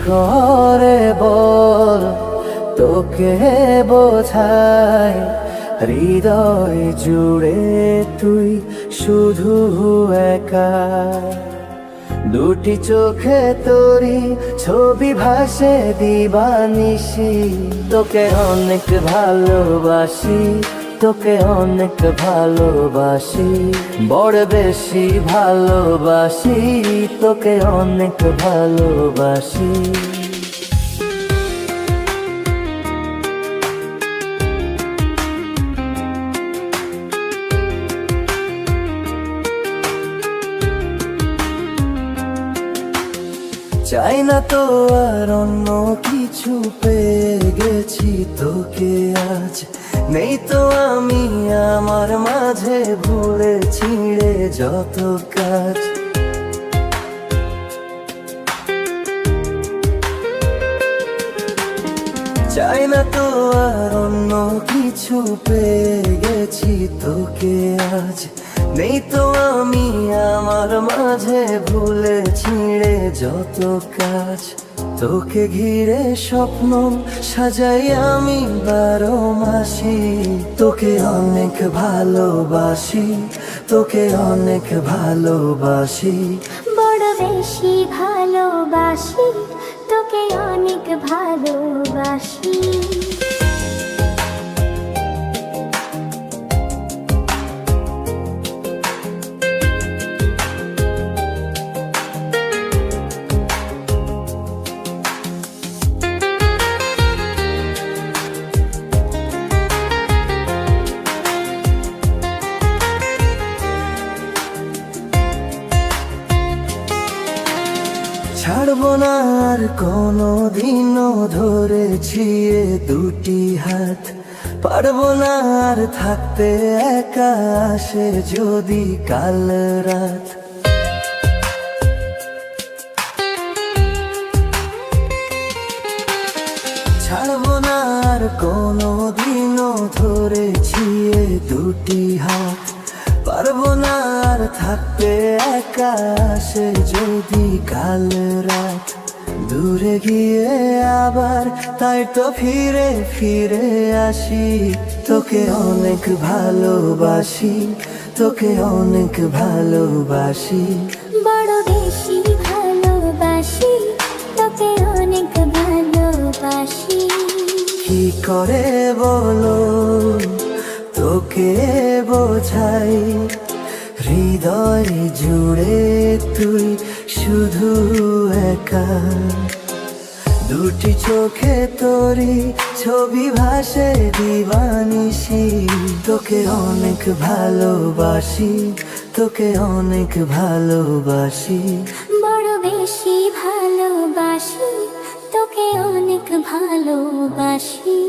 করে বল তোকে বোঝাই, হৃদয় জুড়ে তুই শুধু একা। দুটি চোখে তোরি ছবি ভাসে দিবানিশি, তোকে অনেক ভালোবাসি, তোকে অনেক ভালোবাসি, বড় বেশি ভালোবাসি, তোকে অনেক ভালোবাসি। চাই না তো আর অন্য কিছু, পেয়ে গেছি তোকে আজ। নেই তো আমি আমার মাঝে ভুলে ছিঁড়ে যত কাজ। চাই না তো আর অন্য কিছু, পেয়ে গেছি তোকে আজ। নেই তো আমি আমার মাঝে ভুলে ছিঁড়ে যত কাজ। তোকে ঘিরে স্বপ্ন সাজাই আমি 12 মাসি, তোকে অনেক ভালোবাসি, তোকে অনেক ভালোবাসি, বড় বেশি ভালোবাসি, তোকে অনেক ভালোবাসি। ছাড়বো না আর কোনো দিনও ধরেছি এ দুটি হাত। পারবো না আর থাকতে একা, আসে যদি কাল রাত। ছাড়বো না আর কোনো দিনও ধরেছি এ দুটি হাত। পারবো না আর থাকতে একা, আসে যদি কাল রাত। দূরে গিয়ে আবার তাই তো ফিরে ফিরে আসি, তোকে অনেক ভালোবাসি, তোকে অনেক ভালোবাসি, বড় বেশি ভালোবাসি, তোকে অনেক ভালোবাসি। কি করে বলো তোকে বোঝাই, হৃদয় জুড়ে তুই শুধু একা। দুটি চোখে তোরি ছবি ভাসে দিবানিশি, তোকে অনেক ভালোবাসি, তোকে অনেক ভালোবাসি, বড় বেশি ভালোবাসি, তোকে অনেক ভালোবাসি।